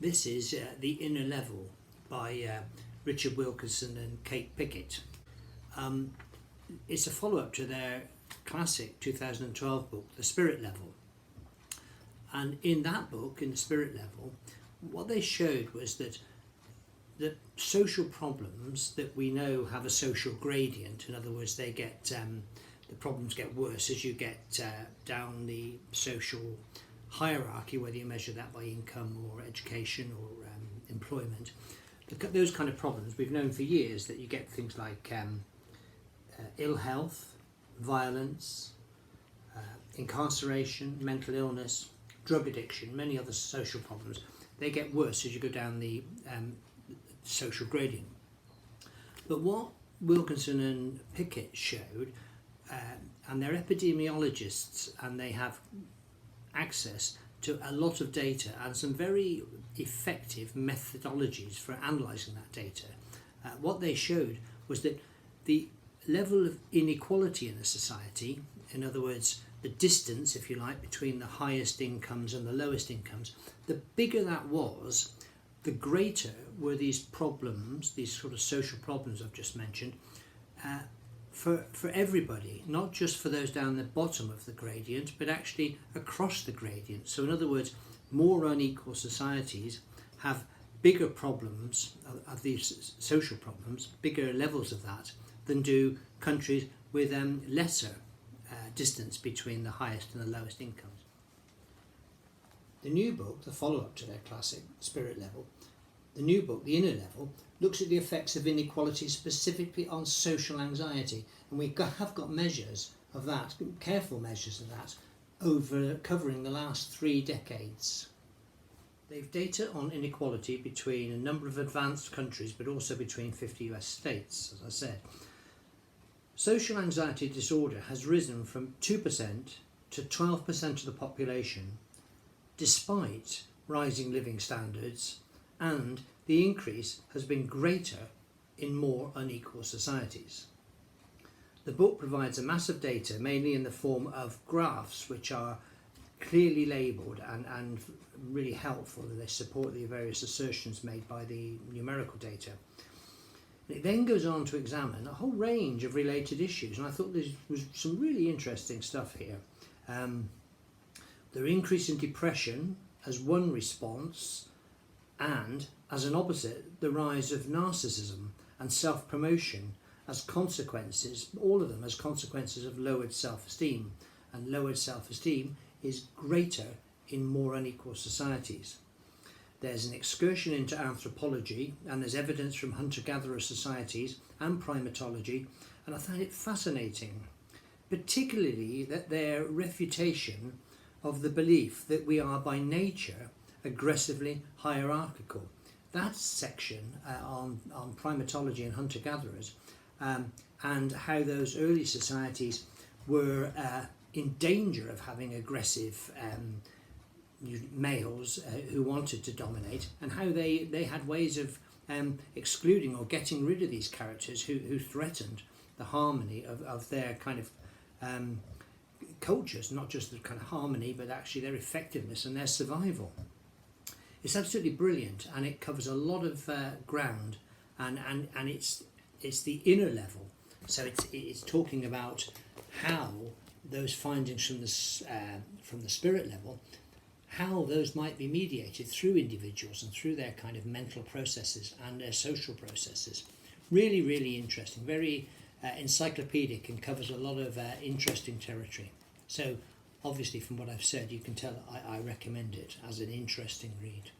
This is The Inner Level by Richard Wilkinson and Kate Pickett. It's a follow-up to their classic 2012 book, The Spirit Level. And in that book, in The Spirit Level, what they showed was that the social problems that we know have a social gradient. In other words, they get the problems get worse as you get down the social hierarchy, whether you measure that by income or education or employment. Those kind of problems, we've known for years that you get things like ill health, violence, incarceration, mental illness, drug addiction, many other social problems. They get worse as you go down the social gradient. But what Wilkinson and Pickett showed, and they're epidemiologists and they have access to a lot of data and some very effective methodologies for analysing that data. What they showed was that the level of inequality in a society, in other words, the distance, if you like, between the highest incomes and the lowest incomes, the bigger that was, the greater were these problems, these sort of social problems I've just mentioned, for everybody, not just for those down the bottom of the gradient, but actually across the gradient. So in other words, more unequal societies have bigger problems of these social problems, bigger levels of that, than do countries with lesser distance between the highest and the lowest incomes. The new book, the follow-up to their classic Spirit Level, the new book, The Inner Level, looks at the effects of inequality specifically on social anxiety, and we have got measures of that, careful measures of that, over covering the last 3 decades. They've data on inequality between a number of advanced countries, but also between 50 US states, as I said. Social anxiety disorder has risen from 2% to 12% of the population, despite rising living standards, and the increase has been greater in more unequal societies. The book provides a mass of data, mainly in the form of graphs, which are clearly labelled and really helpful. They support the various assertions made by the numerical data. It then goes on to examine a whole range of related issues, and I thought there was some really interesting stuff here. The increase in depression as one response, and as an opposite, the rise of narcissism and self-promotion as consequences, all of them as consequences of lowered self-esteem, and lowered self-esteem is greater in more unequal societies. There's an excursion into anthropology, and there's evidence from hunter-gatherer societies and primatology, and I found it fascinating, particularly that their refutation of the belief that we are by nature aggressively hierarchical. That section on primatology and hunter-gatherers, and how those early societies were in danger of having aggressive males who wanted to dominate, and how they had ways of excluding or getting rid of these characters who threatened the harmony of their kind of cultures, not just the kind of harmony, but actually their effectiveness and their survival. It's absolutely brilliant, and it covers a lot of ground, and it's the inner level. So it's talking about how those findings from the spirit level, how those might be mediated through individuals and through their kind of mental processes and their social processes. Really, really interesting, very encyclopedic, and covers a lot of interesting territory. So obviously from what I've said, you can tell I recommend it as an interesting read.